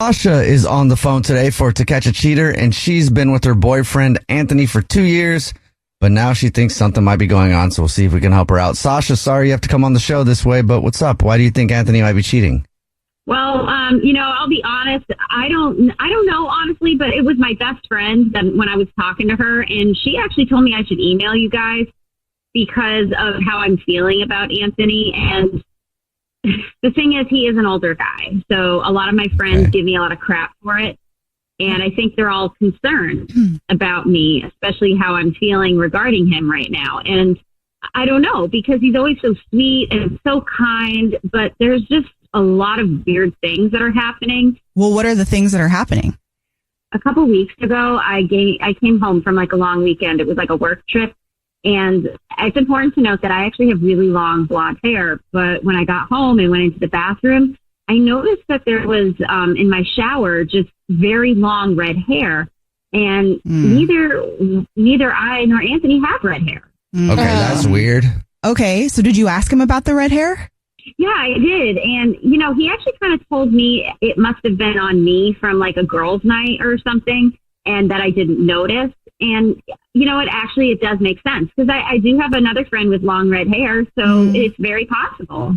Sasha is on the phone today for To Catch a Cheater, and she's been with her boyfriend, Anthony, for 2 years, but now she thinks something might be going on, so we'll see if we can help her out. Sasha, sorry you have to come on the show this way, but what's up? Why do you think Anthony might be cheating? Well, I'll be honest. I don't know, honestly, but it was my best friend that when I was talking to her, and she actually told me I should email you guys because of how I'm feeling about Anthony. And the thing is, he is an older guy, so a lot of my friends give me a lot of crap for it. And I think they're all concerned about me, especially how I'm feeling regarding him right now. And I don't know, because he's always so sweet and so kind, but there's just a lot of weird things that are happening. Well, what are the things that are happening? A couple weeks ago, I came home from like a long weekend. It was like a work trip. And it's important to note that I actually have really long blonde hair. But when I got home and went into the bathroom, I noticed that there was in my shower just very long red hair. And neither I nor Anthony have red hair. Okay, that's weird. Okay, so did you ask him about the red hair? Yeah, I did. And, he actually kind of told me it must have been on me from like a girls' night or something, and that I didn't notice. And, it does make sense because I do have another friend with long red hair, so it's very possible.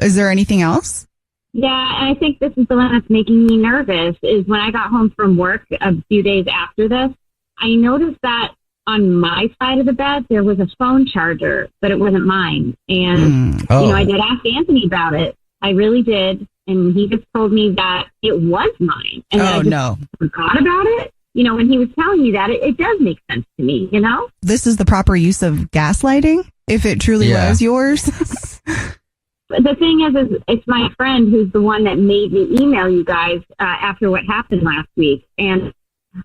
Is there anything else? Yeah, and I think this is the one that's making me nervous, is when I got home from work a few days after this, I noticed that on my side of the bed, there was a phone charger, but it wasn't mine. And, I did ask Anthony about it. I really did. And he just told me that it was mine. And I just forgot about it. When he was telling me that, it does make sense to me, This is the proper use of gaslighting, if it truly was yours. But the thing is it's my friend who's the one that made me email you guys after what happened last week. And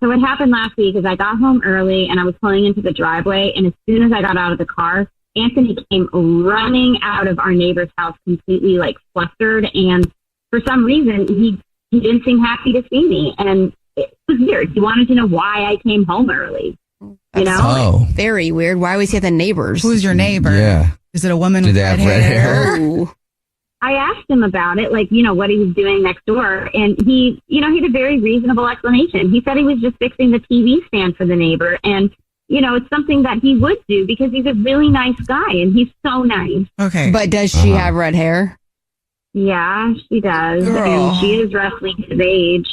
so what happened last week is I got home early and I was pulling into the driveway. And as soon as I got out of the car, Anthony came running out of our neighbor's house completely like flustered. And for some reason, he didn't seem happy to see me. And it was weird. He wanted to know why I came home early. Very weird. Why was he at the neighbors? Who's your neighbor? Yeah. Is it a woman with red hair? Oh. I asked him about it, what he was doing next door. And he had a very reasonable explanation. He said he was just fixing the TV stand for the neighbor. And, it's something that he would do because he's a really nice guy and he's so nice. Okay. But does she have red hair? Yeah, she does. Girl. And she is roughly his age.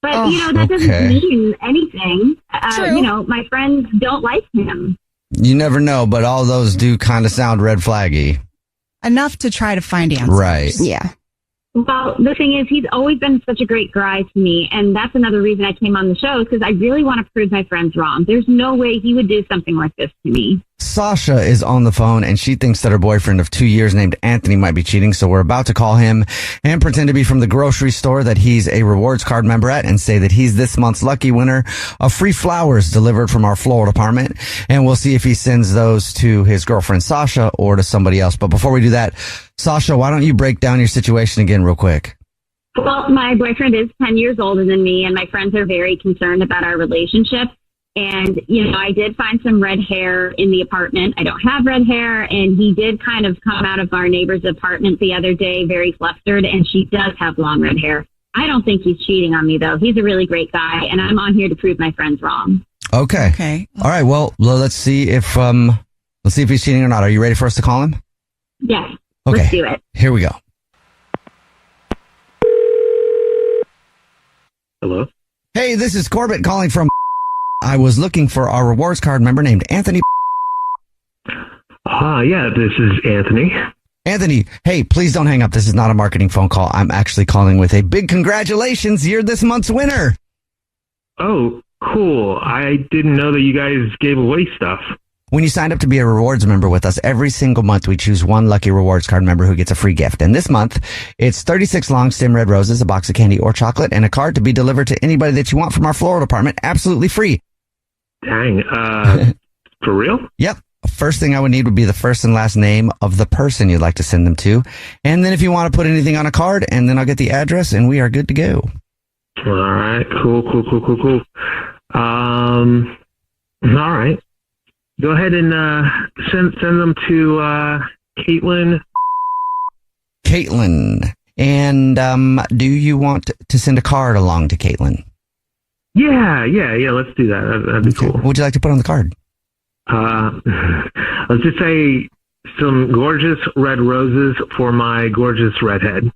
But, that doesn't mean anything. My friends don't like him. You never know, but all those do kind of sound red flaggy. Enough to try to find answers. Right. Yeah. Well, the thing is, he's always been such a great guy to me. And that's another reason I came on the show, because I really want to prove my friends wrong. There's no way he would do something like this to me. Sasha is on the phone, and she thinks that her boyfriend of 2 years named Anthony might be cheating. So we're about to call him and pretend to be from the grocery store that he's a rewards card member at and say that he's this month's lucky winner of free flowers delivered from our floral department. And we'll see if he sends those to his girlfriend, Sasha, or to somebody else. But before we do that, Sasha, why don't you break down your situation again real quick? Well, my boyfriend is 10 years older than me, and my friends are very concerned about our relationship. And, I did find some red hair in the apartment. I don't have red hair. And he did kind of come out of our neighbor's apartment the other day very flustered. And she does have long red hair. I don't think he's cheating on me, though. He's a really great guy. And I'm on here to prove my friends wrong. Okay. All right. Well, let's see if he's cheating or not. Are you ready for us to call him? Yes. Okay. Let's do it. Here we go. Hello? Hey, this is Corbett calling from... I was looking for our rewards card member named Anthony. Yeah, this is Anthony. Anthony, hey, please don't hang up. This is not a marketing phone call. I'm actually calling with a big congratulations. You're this month's winner. Oh, cool. I didn't know that you guys gave away stuff. When you sign up to be a rewards member with us, every single month we choose one lucky rewards card member who gets a free gift. And this month, it's 36 long stem red roses, a box of candy or chocolate, and a card to be delivered to anybody that you want from our floral department, absolutely free. Dang. For real? Yep. First thing I would need would be the first and last name of the person you'd like to send them to. And then if you want to put anything on a card, and then I'll get the address and we are good to go. All right. Cool. All right. Go ahead and send them to Caitlin. Caitlin. And do you want to send a card along to Caitlin? Yeah. Let's do that. That'd be cool. What would you like to put on the card? Let's just say some gorgeous red roses for my gorgeous redhead.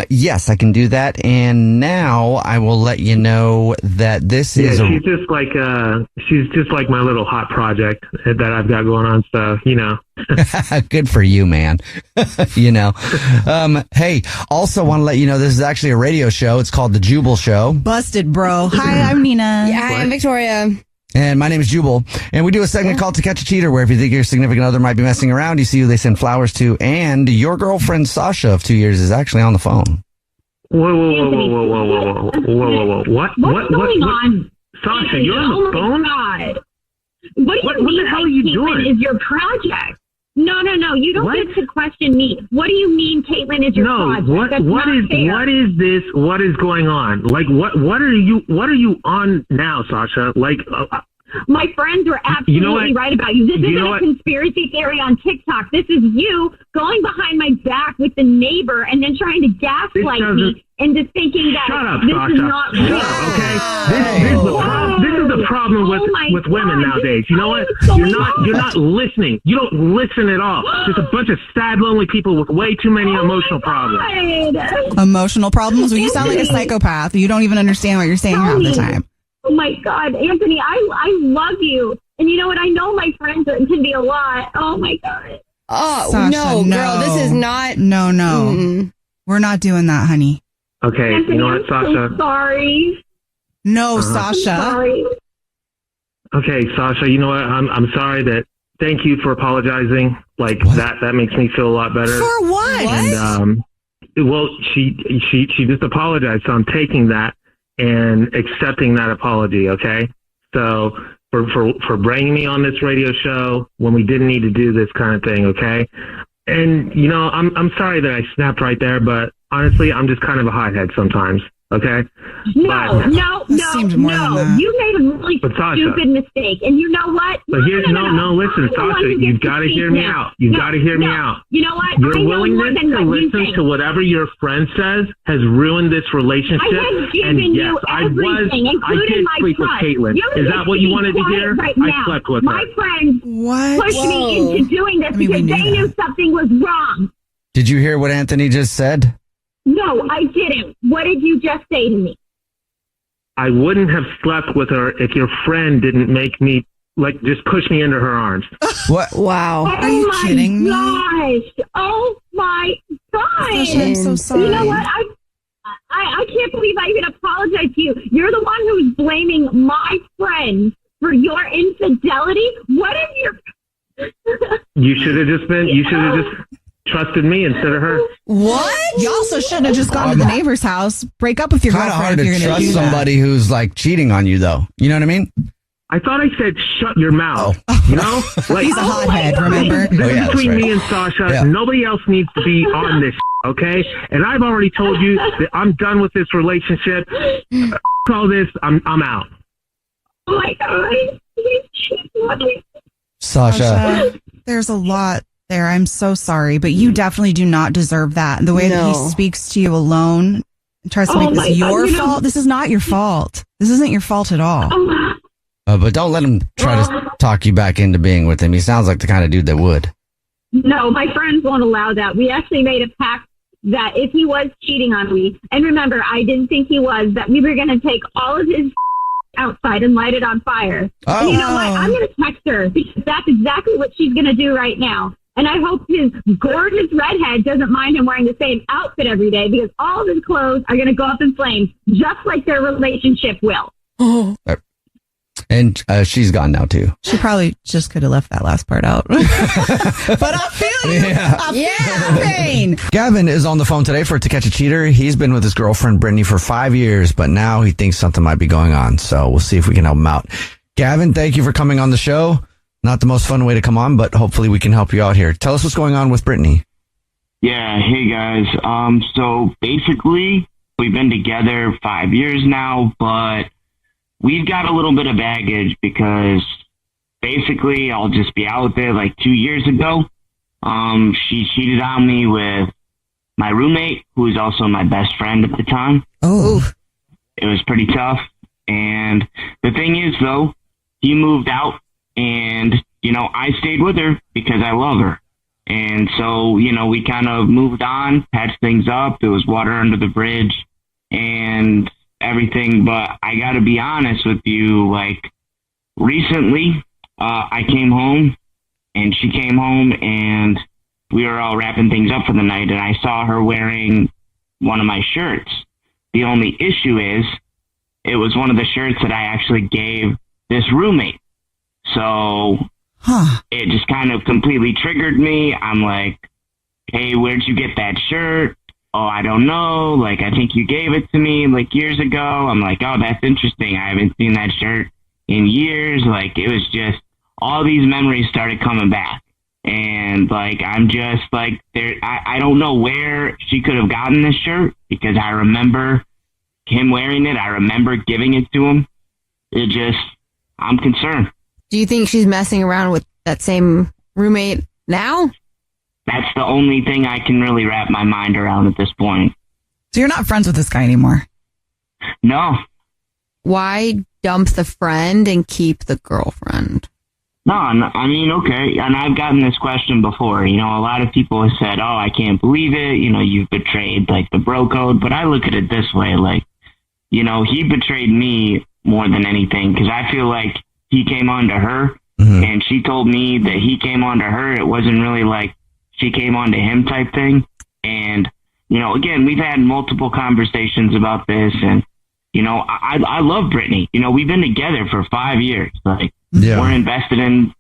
Yes, I can do that. And now I will let you know that this is. She's just like my little hot project that I've got going on. So, Good for you, man. Hey, also want to let you know this is actually a radio show. It's called The Jubal Show. Busted, bro. Hi, I'm Nina. Yeah, hi, I'm Victoria. And my name is Jubal. And we do a segment called To Catch a Cheater, where if you think your significant other might be messing around, you see who they send flowers to. And your girlfriend, Sasha, of 2 years, is actually on the phone. Whoa. What's going on? Sasha, you're on the phone? God. What the hell are you doing? Is your project? No. You don't get to question me. What do you mean, Caitlin, is your project? What is this? What is going on? Like, what are you on now, Sasha? Like, my friends were absolutely right about you. This isn't a conspiracy theory on TikTok. This is you going behind my back with the neighbor and then trying to gaslight me into thinking that this Sasha. is not real. Okay, this is the problem with women nowadays. You know what? You're not listening. You don't listen at all. Just a bunch of sad, lonely people with way too many emotional problems. Emotional problems? Well, you sound like a psychopath. You don't even understand what you're saying half the time. Oh my God, Anthony, I love you. And you know what? I know my friends can be a lot. Oh my God. Oh, Sasha, no, girl, this is not. No. Mm-mm. We're not doing that, honey. Okay, Anthony, you know what, Sasha? I'm so sorry. No, Sasha. I'm sorry. Okay, Sasha, you know what? I'm sorry that. Thank you for apologizing. Like that makes me feel a lot better. For what? And she just apologized, so I'm taking that and accepting that apology. Okay, so for bringing me on this radio show when we didn't need to do this kind of thing. Okay, and I'm sorry that I snapped right there, but honestly, I'm just kind of a hothead sometimes. Okay. No. You made a really stupid mistake, and you know what? But listen, Sasha, you've got to hear me out. You've got to hear me out. You know what? Your willingness to listen to whatever your friend says has ruined this relationship. I have given you everything, including my sleep with Caitlin. Is that what you wanted to hear? I slept with her. My friends pushed me into doing this because they knew something was wrong. Did you hear what Anthony just said? No, I didn't. What did you just say to me? I wouldn't have slept with her if your friend didn't make me, just push me into her arms. What? Wow. Are you kidding me? Oh my gosh. I'm so sorry. You know what? I can't believe I even apologize to you. You're the one who's blaming my friend for your infidelity. What if you're... You should have just trusted me instead of her. What? You also shouldn't have just gone to the neighbor's house. Break up with your girlfriend if you're going to do that. Trust somebody who's cheating on you, though. You know what I mean? I thought I said shut your mouth. You know, he's a hothead. Remember? This is between me and Sasha. Yeah. Nobody else needs to be on this. Okay, and I've already told you that I'm done with this relationship. All this, I'm out. Oh my God, Sasha, there's a lot there. I'm so sorry, but you definitely do not deserve that. The way that he speaks to you alone and tries to make this your fault. This is not your fault. This isn't your fault at all. But don't let him try to talk you back into being with him. He sounds like the kind of dude that would. No, my friends won't allow that. We actually made a pact that if he was cheating on me, and remember, I didn't think he was, that we were going to take all of his outside and light it on fire. Oh. And you know what? I'm going to text her because that's exactly what she's going to do right now. And I hope his gorgeous redhead doesn't mind him wearing the same outfit every day because all of his clothes are going to go up in flames, just like their relationship will. And she's gone now, too. She probably just could have left that last part out. But I feel you. I feel pain. Gavin is on the phone today for To Catch a Cheater. He's been with his girlfriend, Brittany, for 5 years, but now he thinks something might be going on. So we'll see if we can help him out. Gavin, thank you for coming on the show. Not the most fun way to come on, but hopefully we can help you out here. Tell us what's going on with Brittany. Yeah, hey guys. So basically, we've been together 5 years now, but we've got a little bit of baggage because basically, I'll just be out with it, 2 years ago. She cheated on me with my roommate, who is also my best friend at the time. Oh. It was pretty tough. And the thing is, though, he moved out and, I stayed with her because I love her. And so, we kind of moved on, patched things up. There was water under the bridge and everything. But I got to be honest with you, recently, I came home and she came home and we were all wrapping things up for the night. And I saw her wearing one of my shirts. The only issue is it was one of the shirts that I actually gave this roommate. So it just kind of completely triggered me. I'm like, hey, where'd you get that shirt? Oh, I don't know. I think you gave it to me years ago. I'm like, oh, that's interesting. I haven't seen that shirt in years. It was just all these memories started coming back. And I'm just there. I don't know where she could have gotten this shirt because I remember him wearing it. I remember giving it to him. I'm concerned. Do you think she's messing around with that same roommate now? That's the only thing I can really wrap my mind around at this point. So you're not friends with this guy anymore? No. Why dump the friend and keep the girlfriend? No, I mean, okay. And I've gotten this question before. A lot of people have said, oh, I can't believe it. You've betrayed the bro code. But I look at it this way, he betrayed me more than anything because I feel like he came on to her and she told me that he came on to her. It wasn't really she came on to him type thing. And, again, we've had multiple conversations about this and, I love Brittany. We've been together for 5 years. We're invested into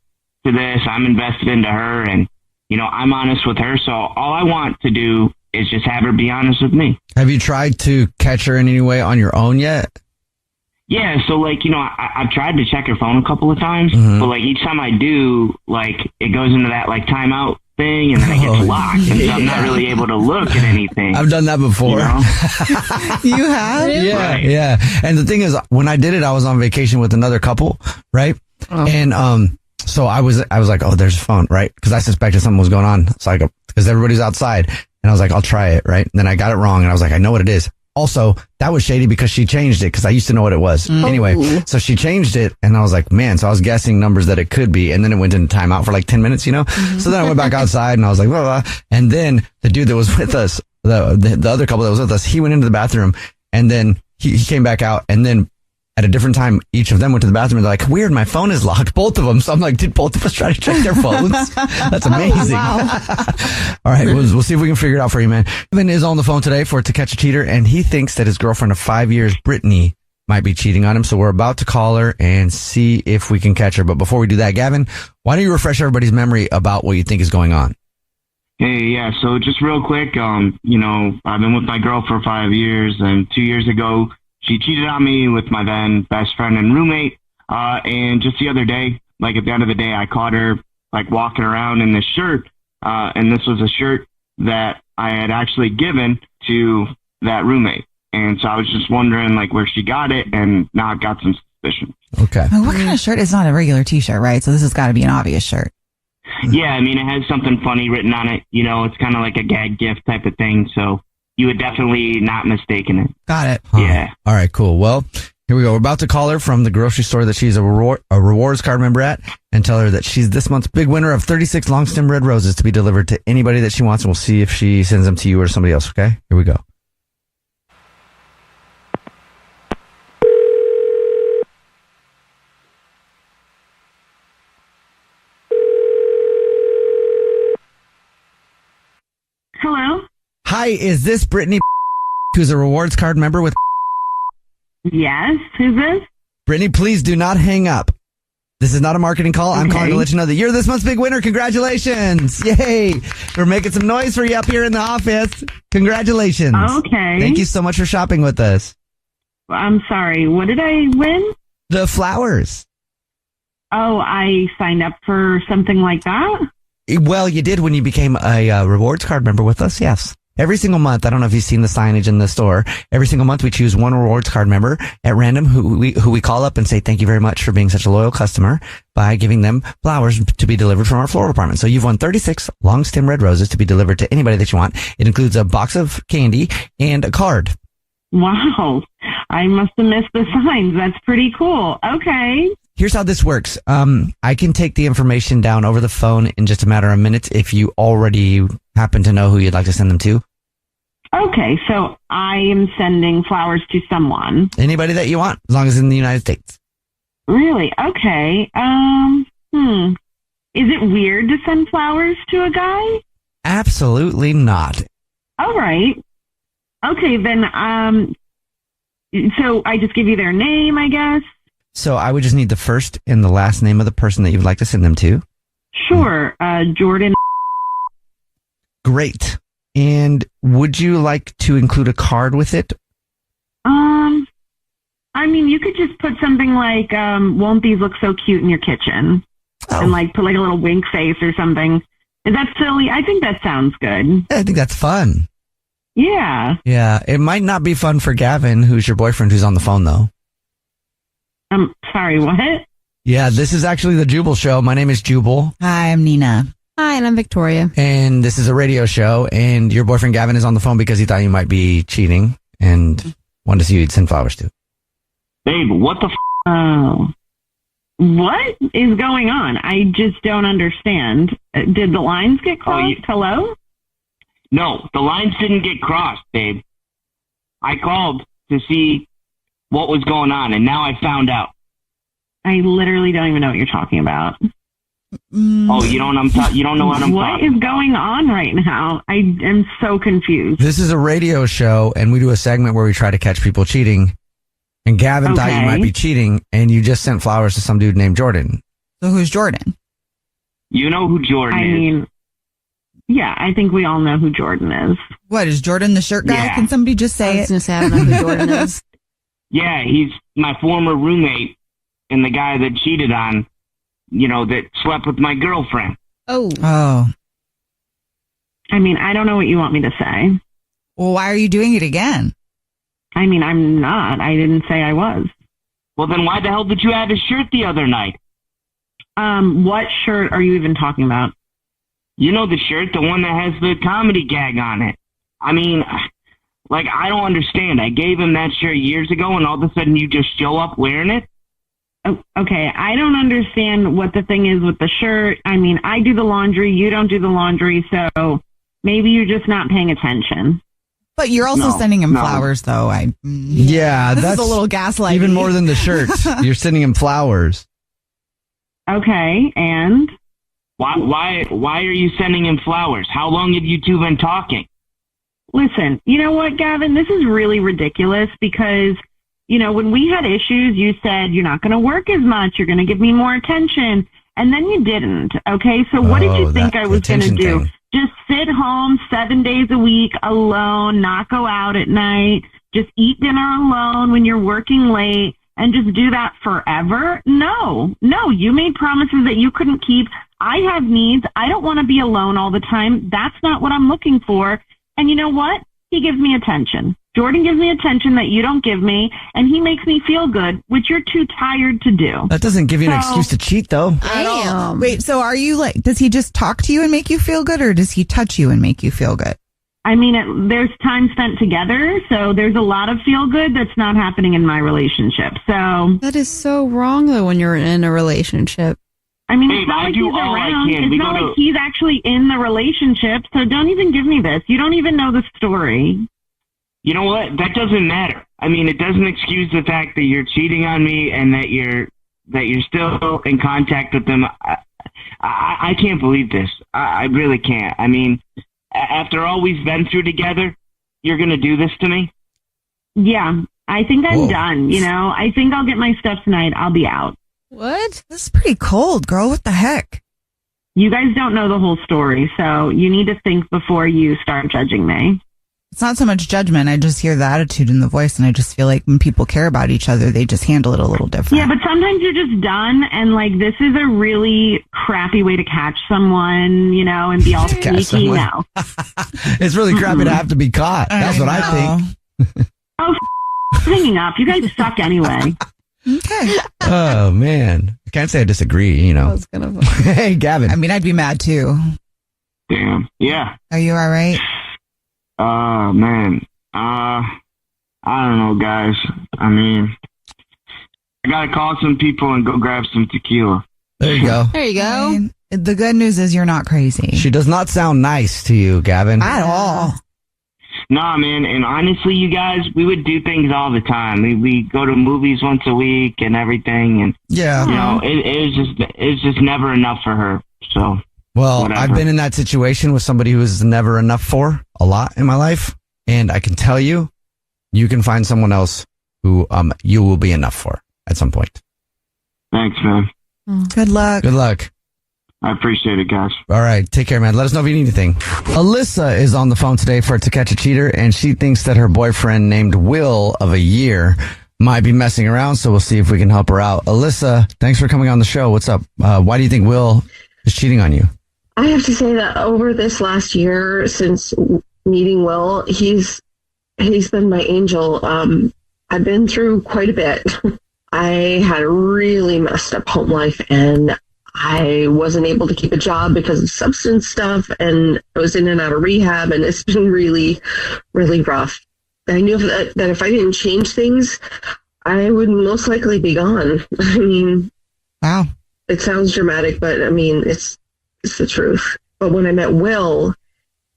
this. I'm invested into her and, I'm honest with her. So all I want to do is just have her be honest with me. Have you tried to catch her in any way on your own yet? Yeah, so I've tried to check her phone a couple of times, but each time I do, it goes into that timeout thing, and then it gets locked, and so I'm not really able to look at anything. I've done that before. You have? Yeah, right. Yeah. And the thing is, when I did it, I was on vacation with another couple, right? Oh. And so I was like, oh, there's a phone, right? Because I suspected something was going on. It's because everybody's outside, and I was like, I'll try it, right? And then I got it wrong, and I was like, I know what it is. Also, that was shady because she changed it because I used to know what it was. Anyway, so she changed it and I was like, man, so I was guessing numbers that it could be. And then it went into timeout for 10 minutes, So then I went back outside and I was like, blah, blah. And then the dude that was with us, the other couple that was with us, he went into the bathroom and then he came back out and then at a different time, each of them went to the bathroom and they're like, weird, my phone is locked, both of them. So I'm like, did both of us try to check their phones? That's amazing. All right, we'll see if we can figure it out for you, man. Gavin is on the phone today for To Catch a Cheater, and he thinks that his girlfriend of 5 years, Brittany, might be cheating on him. So we're about to call her and see if we can catch her. But before we do that, Gavin, why don't you refresh everybody's memory about what you think is going on? Hey, yeah, so just real quick, I've been with my girl for 5 years, and 2 years ago, she cheated on me with my then best friend and roommate. And just the other day, at the end of the day, I caught her walking around in this shirt. And this was a shirt that I had actually given to that roommate. And so I was just wondering where she got it. And now I've got some suspicion. Okay. What kind of shirt? It's not a regular t-shirt, right? So this has got to be an obvious shirt. Yeah. I mean, it has something funny written on it. It's kind of like a gag gift type of thing. So you would definitely not mistaken it. Got it. Huh. Yeah. All right, cool. Well, here we go. We're about to call her from the grocery store that she's a rewards card member at and tell her that she's this month's big winner of 36 long stem red roses to be delivered to anybody that she wants. And we'll see if she sends them to you or somebody else. Okay, here we go. Hello? Hi, is this Brittany, who's a rewards card member with? Yes, who's this? Brittany, please do not hang up. This is not a marketing call. I'm calling to let you know that you're this month's big winner. Congratulations. Yay. We're making some noise for you up here in the office. Congratulations. Okay. Thank you so much for shopping with us. I'm sorry. What did I win? The flowers. Oh, I signed up for something like that? Well, you did when you became a rewards card member with us. Yes. Every single month, I don't know if you've seen the signage in the store. Every single month, we choose one rewards card member at random who we call up and say, thank you very much for being such a loyal customer by giving them flowers to be delivered from our floral department. So you've won 36 long stem red roses to be delivered to anybody that you want. It includes a box of candy and a card. Wow. I must have missed the signs. That's pretty cool. Okay. Here's how this works. I can take the information down over the phone in just a matter of minutes if you already happen to know who you'd like to send them to. Okay, so I am sending flowers to someone. Anybody that you want, as long as it's in the United States. Really? Okay. Is it weird to send flowers to a guy? Absolutely not. All right. Okay, then, so I just give you their name, I guess? So I would just need the first and the last name of the person that you would like to send them to. Sure. Jordan. Great. And would you like to include a card with it? I mean, you could just put something like, won't these look so cute in your kitchen? Oh. And like put like a little wink face or something. Is that silly? I think that sounds good. I think that's fun. Yeah. Yeah. It might not be fun for Gavin, who's your boyfriend, who's on the phone, though. Sorry, what? Yeah, this is actually the Jubal Show. My name is Jubal. Hi, I'm Nina. Hi, and I'm Victoria. And this is a radio show, and your boyfriend Gavin is on the phone because he thought you might be cheating and wanted to see who you'd send flowers to. Babe, what the Oh. What is going on? I just don't understand. Did the lines get crossed? Hello? No, the lines didn't get crossed, babe. I called to see what was going on, and now I found out. I literally don't even know what you're talking about. Oh, you don't know what I'm talking about? What is going on right now? I am so confused. This is a radio show, and we do a segment where we try to catch people cheating. And Gavin thought you might be cheating, and you just sent flowers to some dude named Jordan. So who's Jordan? You know who Jordan is. I mean, yeah, I think we all know who Jordan is. What, is Jordan the shirt guy? Yeah. Can somebody just say it? I don't know who Jordan is. Yeah, he's my former roommate and the guy that cheated on, that slept with my girlfriend. Oh. I mean, I don't know what you want me to say. Well, why are you doing it again? I mean, I'm not. I didn't say I was. Well, then why the hell did you add a shirt the other night? What shirt are you even talking about? You know the shirt, the one that has the comedy gag on it. I mean, I don't understand. I gave him that shirt years ago, and all of a sudden you just show up wearing it? Oh, okay, I don't understand what the thing is with the shirt. I mean, I do the laundry, you don't do the laundry, so maybe you're just not paying attention. But you're also sending him flowers, though. Yeah, this that's is a little gaslighting. Even more than the shirt. You're sending him flowers. Okay, and? Why are you sending him flowers? How long have you two been talking? Listen, you know what, Gavin? This is really ridiculous because, when we had issues, you said you're not going to work as much. You're going to give me more attention. And then you didn't. Okay, so what did you think I was going to do? Thing. Just sit home 7 days a week alone, not go out at night, just eat dinner alone when you're working late, and just do that forever? No, you made promises that you couldn't keep. I have needs. I don't want to be alone all the time. That's not what I'm looking for. And you know what? He gives me attention. Jordan gives me attention that you don't give me, and he makes me feel good, which you're too tired to do. That doesn't give you an excuse to cheat, though. Damn. Wait, so are you does he just talk to you and make you feel good, or does he touch you and make you feel good? I mean, there's time spent together, so there's a lot of feel good that's not happening in my relationship. So that is so wrong, though, when you're in a relationship. I mean, it's not like he's around. It's not like he's actually in the relationship, so don't even give me this. You don't even know the story. You know what? That doesn't matter. I mean, it doesn't excuse the fact that you're cheating on me and that you're still in contact with them. I can't believe this. I really can't. I mean, after all we've been through together, you're going to do this to me? Yeah, I think I'm done. I think I'll get my stuff tonight. I'll be out. What? This is pretty cold, girl. What the heck? You guys don't know the whole story, so you need to think before you start judging me. It's not so much judgment. I just hear the attitude in the voice, and I just feel like when people care about each other, they just handle it a little different. Yeah, but sometimes you're just done, and like this is a really crappy way to catch someone, and be all sneaky now. It's really crappy to have to be caught. That's what I think. Hanging up. You guys suck anyway. Okay. Oh, man. I can't say I disagree, That was kind of Hey, Gavin. I mean, I'd be mad too. Damn. Yeah. Are you all right? Man. I don't know, guys. I mean, I gotta call some people and go grab some tequila. There you go. There you I go. mean, the good news is you're not crazy. She does not sound nice to you, Gavin. At all. Nah, man, and honestly, you guys, we would do things all the time. We go to movies once a week and everything, and Yeah. it's just never enough for her. So, Well, whatever. I've been in that situation with somebody who is never enough for a lot in my life, and I can tell you, you can find someone else who you will be enough for at some point. Thanks, man. Good luck. Good luck. I appreciate it, guys. All right, take care, man. Let us know if you need anything. Alyssa is on the phone today for To Catch a Cheater, and she thinks that her boyfriend named Will of a year might be messing around, so we'll see if we can help her out. Alyssa, thanks for coming on the show. What's up? Why do you think Will is cheating on you? I have to say that over this last year, since meeting Will, he's been my angel. I've been through quite a bit. I had a really messed up home life, and I wasn't able to keep a job because of substance stuff, and I was in and out of rehab, and it's been really, really rough. I knew that if I didn't change things, I would most likely be gone. I mean, Wow. it sounds dramatic, but I mean, it's the truth. But when I met Will,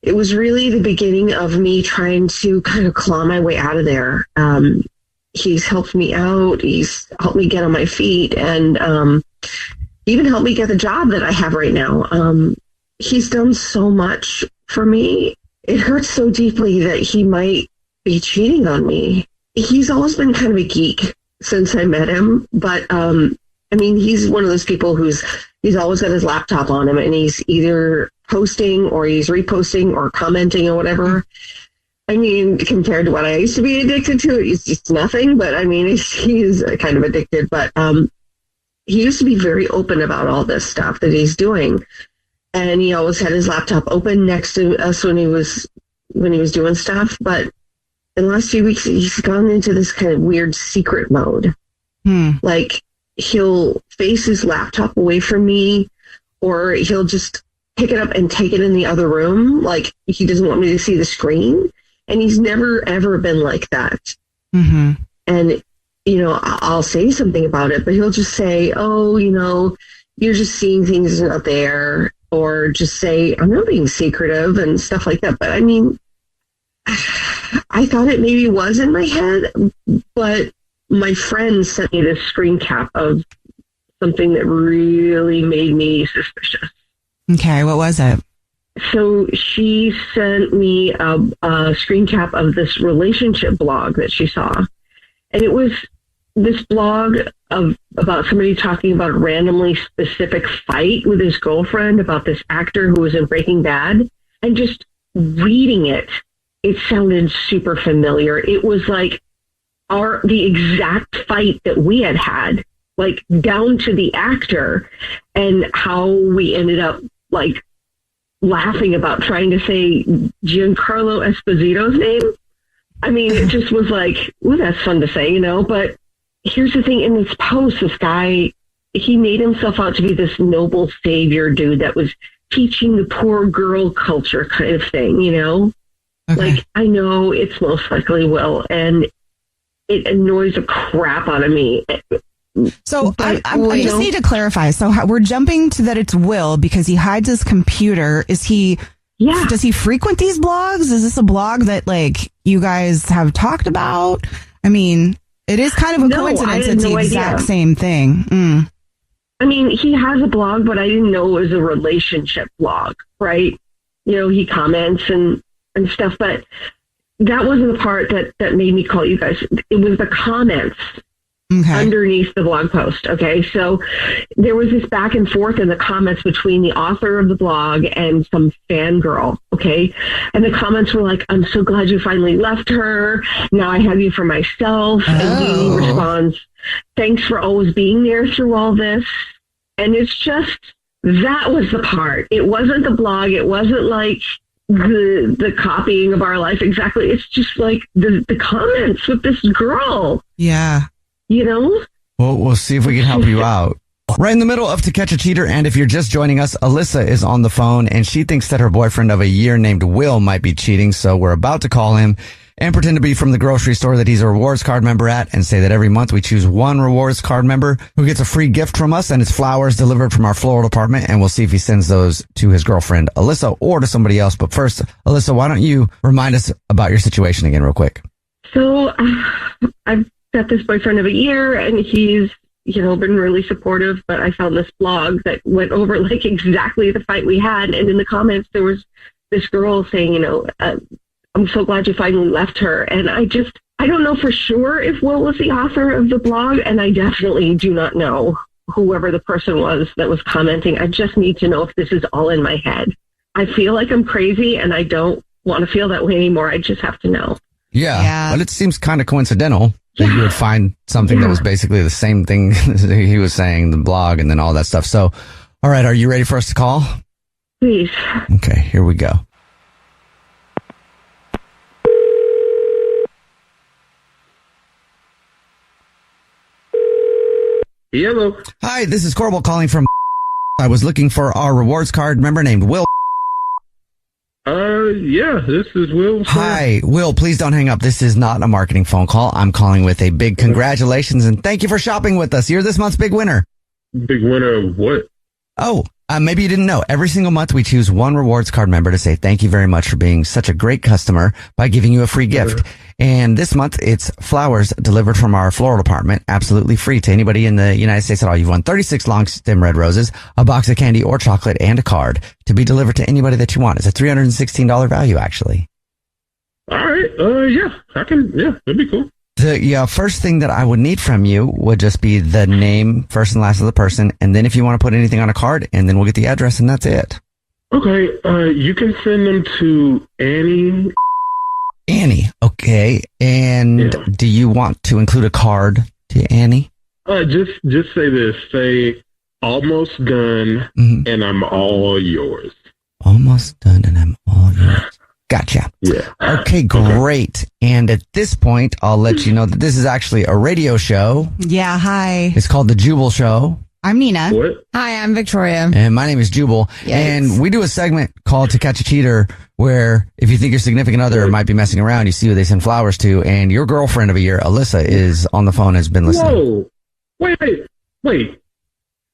it was really the beginning of me trying to kind of claw my way out of there. He's helped me out. He's helped me get on my feet, and even helped me get the job that I have right now. He's done so much for me. It hurts so deeply that he might be cheating on me. He's always been kind of a geek since I met him, but I mean, he's one of those people he's always got his laptop on him, and he's either posting or he's reposting or commenting or whatever. I mean, compared to what I used to be addicted to, it's just nothing. But I mean, he's kind of addicted. But he used to be very open about all this stuff that he's doing, and he always had his laptop open next to us when he was doing stuff. But in the last few weeks, he's gone into this kind of weird secret mode. Like, he'll face his laptop away from me, or he'll just pick it up and take it in the other room. Like, he doesn't want me to see the screen. And he's never, ever been like that. Mm-hmm. And, I'll say something about it, but he'll just say, oh, you're just seeing things not there. Or just say, I'm not being secretive and stuff like that. But I mean, I thought it maybe was in my head, but my friend sent me this screen cap of something that really made me suspicious. Okay, what was it? So she sent me a screen cap of this relationship blog that she saw. And it was this blog about somebody talking about a randomly specific fight with his girlfriend about this actor who was in Breaking Bad. And just reading it sounded super familiar. It was like the exact fight that we had, like down to the actor, and how we ended up like laughing about trying to say Giancarlo Esposito's name. I mean, it just was like, well, that's fun to say, but here's the thing. In this post, this guy, he made himself out to be this noble savior dude that was teaching the poor girl culture kind of thing, Okay. Like, I know it's most likely Will, and it annoys the crap out of me. So I just need to clarify. So we're jumping to that it's Will because he hides his computer. Is he? Yeah. Does he frequent these blogs? Is this a blog that like you guys have talked about? I mean, it is kind of a coincidence. It's the exact same thing. I mean, he has a blog, but I didn't know it was a relationship blog, right? He comments and stuff, but that wasn't the part that made me call you guys. It was the comments underneath the blog post. Okay. So there was this back and forth in the comments between the author of the blog and some fangirl. Okay. And the comments were like, I'm so glad you finally left her. Now I have you for myself. And he responds, thanks for always being there through all this. And it's just, that was the part. It wasn't the blog. It wasn't like the copying of our life. Exactly. It's just like the comments with this girl. Yeah. You know? Well, we'll see if we can help you out. Right in the middle of To Catch a Cheater, and if you're just joining us, Alyssa is on the phone, and she thinks that her boyfriend of a year named Will might be cheating, so we're about to call him and pretend to be from the grocery store that he's a rewards card member at, and say that every month we choose one rewards card member who gets a free gift from us, and it's flowers delivered from our floral department, and we'll see if he sends those to his girlfriend, Alyssa, or to somebody else. But first, Alyssa, why don't you remind us about your situation again real quick? So I've got this boyfriend of a year, and he's, been really supportive, but I found this blog that went over like exactly the fight we had. And in the comments, there was this girl saying, I'm so glad you finally left her. And I don't know for sure if Will was the author of the blog, and I definitely do not know whoever the person was that was commenting. I just need to know if this is all in my head. I feel like I'm crazy, and I don't want to feel that way anymore. I just have to know. Yeah. But it seems kind of coincidental that you would find something that was basically the same thing he was saying, the blog, and then all that stuff. So, all right, are you ready for us to call? Please. Okay, here we go. Hello. Hi, this is Corbel calling from. I was looking for our rewards card member named Will. Yeah, this is Will. Hi, Will, please don't hang up. This is not a marketing phone call. I'm calling with a big congratulations and thank you for shopping with us. You're this month's big winner. Big winner of what? Oh, maybe you didn't know. Every single month we choose one rewards card member to say thank you very much for being such a great customer by giving you a free gift. And this month it's flowers delivered from our floral department, absolutely free to anybody in the United States at all. You've won 36 long stem red roses, a box of candy or chocolate, and a card to be delivered to anybody that you want. It's a $316 value, actually. All right. Yeah, that'd be cool. The first thing that I would need from you would just be the name, first and last of the person, and then if you want to put anything on a card, and then we'll get the address, and that's it. Okay, you can send them to Annie. Annie, okay. And do you want to include a card to Annie? Just say this. Say, almost done, and I'm all yours. Almost done, and I'm all yours. Gotcha. Yeah. Okay, great. And at this point, I'll let you know that this is actually a radio show. Yeah, hi. It's called The Jubal Show. I'm Nina. What? Hi, I'm Victoria. And my name is Jubal. Yikes. And we do a segment called To Catch a Cheater, where if you think your significant other might be messing around, you see who they send flowers to. And your girlfriend of a year, Alyssa, is on the phone, has been listening. Whoa. Wait.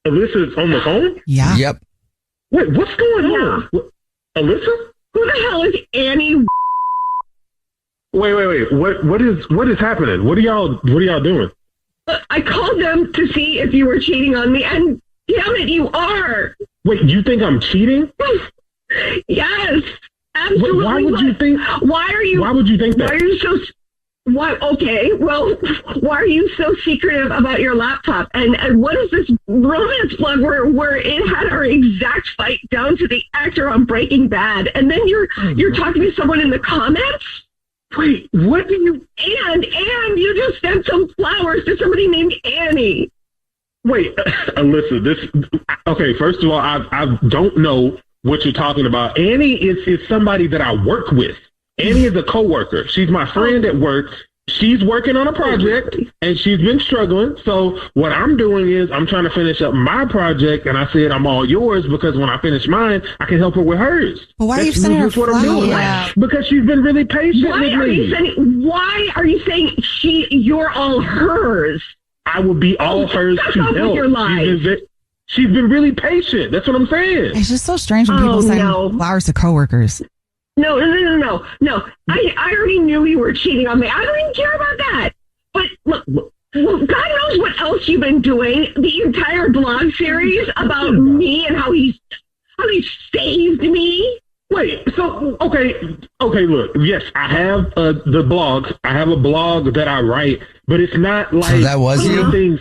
Alyssa's on the phone? Yeah. Yep. Wait, what's going on? Alyssa? Who the hell is Annie? Wait. What is happening? What are y'all doing? I called them to see if you were cheating on me, and damn it, you are. Wait, you think I'm cheating? Yes, absolutely. Why would you think? Why would you think that? Why are you so? Why? Okay, well, why are you so secretive about your laptop? And what is this romance blog where it had our exact fight down to the actor on Breaking Bad, and then you're talking to someone in the comments? Wait, what do you? And you just sent some flowers to somebody named Annie. Wait, Alyssa, okay, first of all, I don't know what you're talking about. Annie is somebody that I work with. Annie is a coworker. She's my friend at work. She's working on a project, and she's been struggling. So what I'm doing is I'm trying to finish up my project, and I said I'm all yours because when I finish mine, I can help her with hers. But why are you sending her what I'm doing. flowers? Because she's been really patient with me. Why are you saying you're all hers? I would be all hers to help. Your life. She's been really patient. That's what I'm saying. It's just so strange when people send flowers to coworkers. No. I already knew you were cheating on me. I don't even care about that. But look, God knows what else you've been doing. The entire blog series about me and how he saved me. Wait, so, okay, look, yes, I have the blogs. I have a blog that I write, but it's not like... So that was you? Things.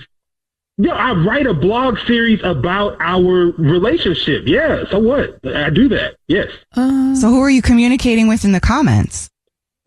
Yeah, I write a blog series about our relationship. Yeah, so what? I do that, yes. So who are you communicating with in the comments?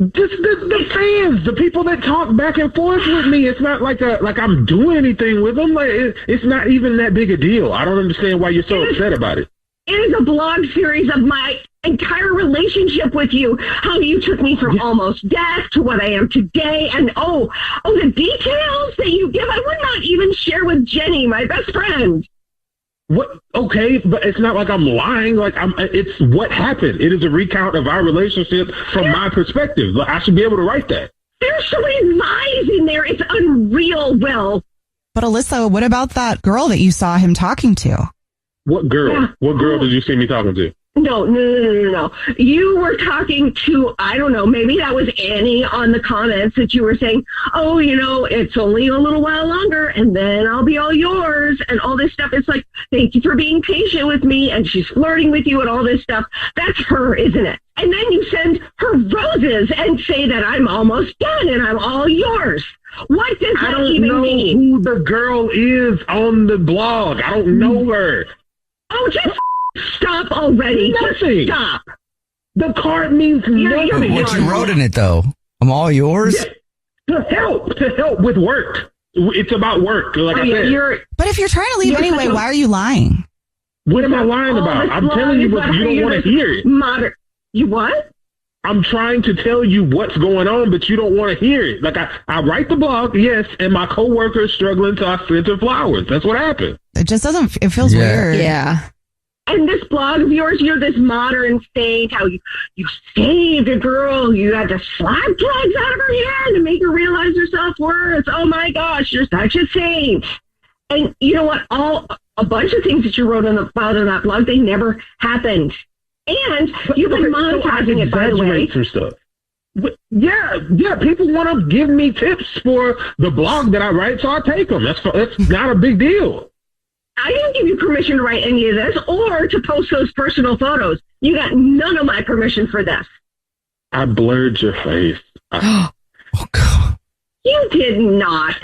Just the fans, the people that talk back and forth with me. It's not like I'm doing anything with them. Like it's not even that big a deal. I don't understand why you're so upset about it. It is a blog series of my entire relationship with you. How you took me from almost death to what I am today. And the details that you give, I would not even share with Jenny, my best friend. What? Okay, but it's not like I'm lying. It's what happened. It is a recount of our relationship from my perspective. I should be able to write that. There's so many lies in there. It's unreal, Will. But Alyssa, what about that girl that you saw him talking to? What girl? Yeah. What girl did you see me talking to? No. You were talking to, I don't know, maybe that was Annie on the comments that you were saying, it's only a little while longer and then I'll be all yours and all this stuff. It's like, thank you for being patient with me. And she's flirting with you and all this stuff. That's her, isn't it? And then you send her roses and say that I'm almost done and I'm all yours. What does that even mean? I don't know who the girl is on the blog. I don't know her. Oh, just stop already. Nothing. Just stop. The card means nothing. What you wrote in it, though? I'm all yours? Yeah, to help with work. It's about work, like I said. But if you're trying to leave anyway, why are you lying? What am I lying about? I'm telling you, but you don't want to hear it. You what? I'm trying to tell you what's going on, but you don't want to hear it. Like, I write the blog, yes, and my coworker is struggling, so I sent her flowers. That's what happened. It just doesn't, it feels weird. Yeah. And this blog of yours, you're this modern saint, how you saved a girl, you had to slap drugs out of her hand to make her realize her self-worth. Oh my gosh, you're such a saint. And you know what? A bunch of things that you wrote about on that blog, they never happened. And you've been monetizing it, by the way. Some stuff. Yeah, people want to give me tips for the blog that I write, so I take them. That's not a big deal. I didn't give you permission to write any of this or to post those personal photos. You got none of my permission for this. I blurred your face. Oh, God. You did not.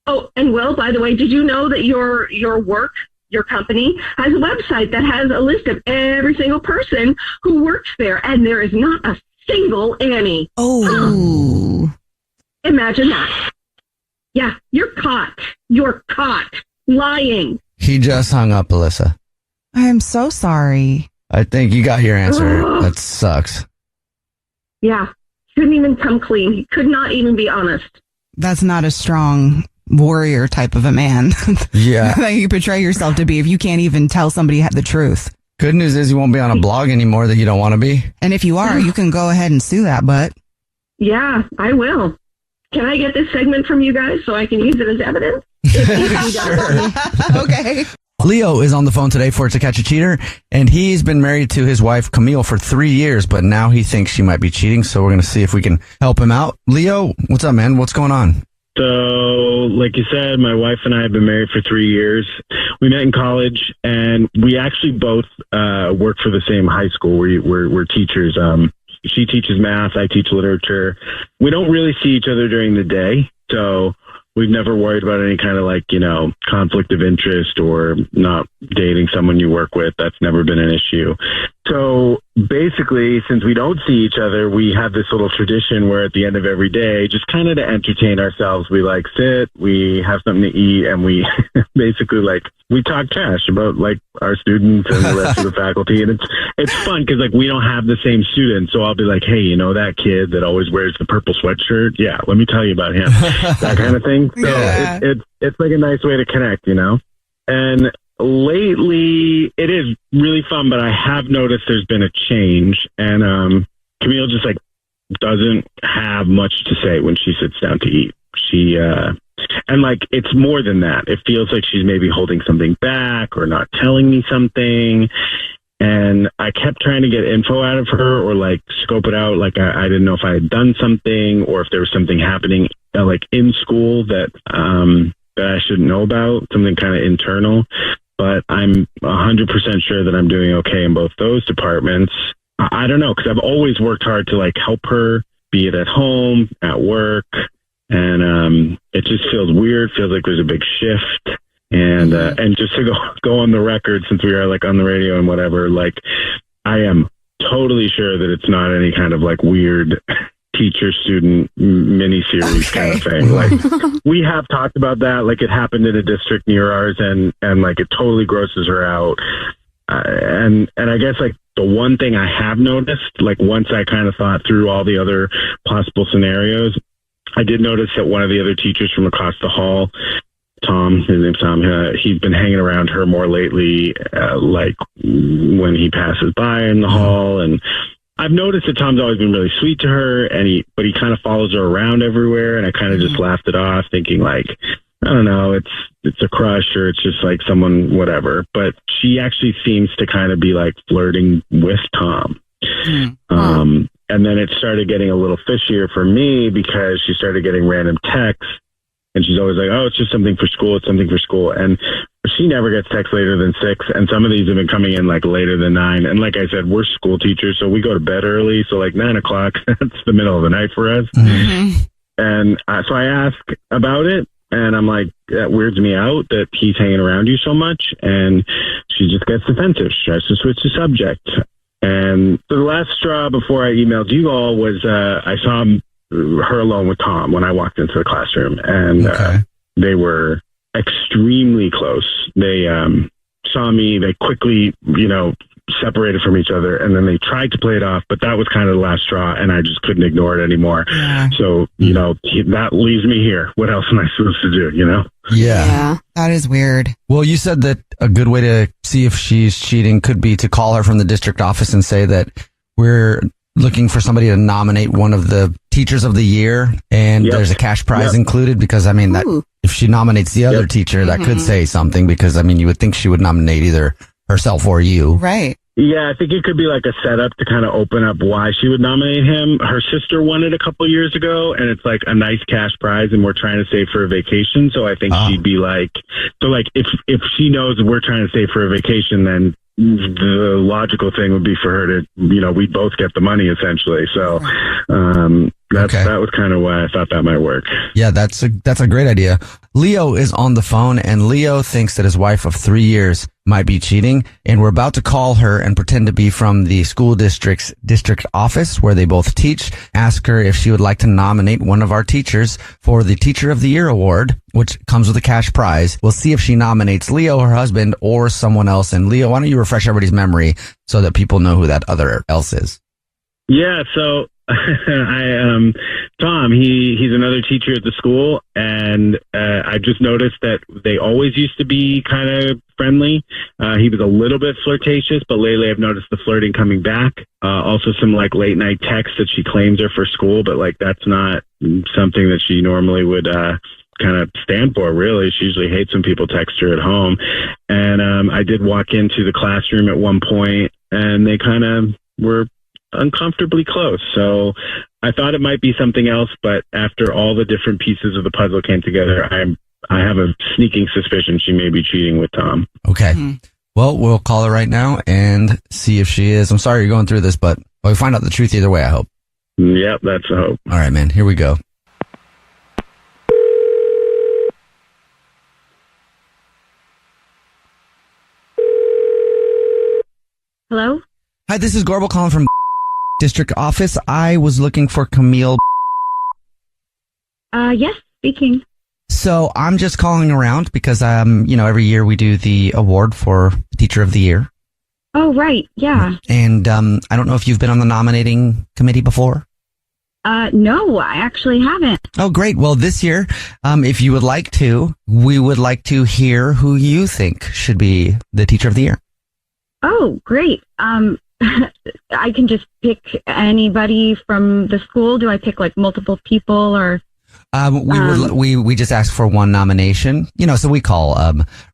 Oh, and Will, by the way, did you know that your work, your company, has a website that has a list of every single person who works there, and there is not a single Annie. Oh. Imagine that. Yeah, you're caught. You're caught. Lying. He just hung up, Alyssa. I'm so sorry. I think you got your answer. That sucks. Yeah. Couldn't even come clean. He could not even be honest. That's not a strong warrior type of a man. Yeah. That you portray yourself to be if you can't even tell somebody the truth. Good news is you won't be on a blog anymore that you don't want to be. And if you are, you can go ahead and sue that butt. Yeah, I will. Can I get this segment from you guys so I can use it as evidence? Sure. Okay. Leo is on the phone today for To Catch a Cheater, and he's been married to his wife Camille for 3 years, but now he thinks she might be cheating, so we're going to see if we can help him out. Leo, what's up, man? What's going on? So, like you said, my wife and I have been married for 3 years. We met in college, and we actually both work for the same high school. We're teachers. She teaches math. I teach literature. We don't really see each other during the day, so we've never worried about any kind of conflict of interest or not dating someone you work with. That's never been an issue. So basically, since we don't see each other, we have this little tradition where at the end of every day, just kind of to entertain ourselves, we sit, we have something to eat, and we basically we talk trash about our students and the rest of the faculty. And it's fun because we don't have the same students. So I'll be like, hey, that kid that always wears the purple sweatshirt? Yeah, let me tell you about him. That kind of thing. So Yeah. it's a nice way to connect, And lately, it is really fun, but I have noticed there's been a change, and Camille just doesn't have much to say when she sits down to eat. She and it's more than that. It feels like she's maybe holding something back or not telling me something. And I kept trying to get info out of her or scope it out. I didn't know if I had done something or if there was something happening in school that I shouldn't know about, something kind of internal. But I'm 100% sure that I'm doing okay in both those departments. I don't know, because I've always worked hard to like help her, be it at home, at work, and it just feels weird. Feels like there's a big shift, and just to go on the record, since we are like on the radio and whatever, like I am totally sure that it's not any kind of like weird teacher-student miniseries kind of thing. Like we have talked about that, like it happened in a district near ours, and like it totally grosses her out. And I guess like the one thing I have noticed, like once I kind of thought through all the other possible scenarios, I did notice that one of the other teachers from across the hall, Tom, his name's Tom, he's been hanging around her more lately, like when he passes by in the hall. And I've noticed that Tom's always been really sweet to her, but he kind of follows her around everywhere. And I kind of just laughed it off, thinking like, I don't know, it's a crush, or it's just like someone, whatever. But she actually seems to kind of be like flirting with Tom. And then it started getting a little fishier for me because she started getting random texts, and she's always like, oh, it's just something for school. It's something for school. And she never gets texts later than 6. And some of these have been coming in like later than 9. And like I said, we're school teachers, so we go to bed early. So like 9 o'clock, that's the middle of the night for us. And so I ask about it, and I'm like, that weirds me out that he's hanging around you so much. And she just gets defensive. She tries to switch the subject. And the last straw before I emailed you all was I saw her alone with Tom when I walked into the classroom, and they were extremely close. They saw me, they quickly, separated from each other, and then they tried to play it off, but that was kind of the last straw, and I just couldn't ignore it anymore. So, that leaves me here. What else am I supposed to do, Yeah. That is weird. Well, you said that a good way to see if she's cheating could be to call her from the district office and say that we're looking for somebody to nominate one of the teachers of the year, and there's a cash prize included, because I mean, that if she nominates the other teacher, that could say something, because I mean, you would think she would nominate either herself or you. Right. Yeah, I think it could be like a setup to kind of open up why she would nominate him. Her sister won it a couple years ago, and it's like a nice cash prize, and we're trying to save for a vacation. So I think she'd be like, if she knows we're trying to save for a vacation, then the logical thing would be for her to, we'd both get the money essentially. So that was kind of why I thought that might work. Yeah, that's a great idea. Leo is on the phone, and Leo thinks that his wife of 3 years might be cheating, and we're about to call her and pretend to be from the school district's district office where they both teach. Ask her if she would like to nominate one of our teachers for the Teacher of the Year award, which comes with a cash prize. We'll see if she nominates Leo, her husband, or someone else. And Leo, why don't you refresh everybody's memory so that people know who that other else is? Yeah, so Tom, he's another teacher at the school, and I just noticed that they always used to be kind of friendly. He was a little bit flirtatious, but lately I've noticed the flirting coming back. Also some like late night texts that she claims are for school, but like that's not something that she normally would kind of stand for, really. She usually hates when people text her at home. And I did walk into the classroom at one point, and they kind of were uncomfortably close. So I thought it might be something else, but after all the different pieces of the puzzle came together, I have a sneaking suspicion she may be cheating with Tom. Okay. Well, we'll call her right now and see if she is. I'm sorry you're going through this, but we'll find out the truth either way, I hope. Yep, that's the hope. All right, man. Here we go. Hello? Hi, this is Gorbel calling from district office. I was looking for Camille. Yes, speaking. So I'm just calling around because, every year we do the award for Teacher of the Year. Oh, right. Yeah. And I don't know if you've been on the nominating committee before. No, I actually haven't. Oh, great. Well, this year, if you would like to, we would like to hear who you think should be the Teacher of the Year. Oh, great. I can just pick anybody from the school. Do I pick like multiple people or? We just ask for one nomination, so we call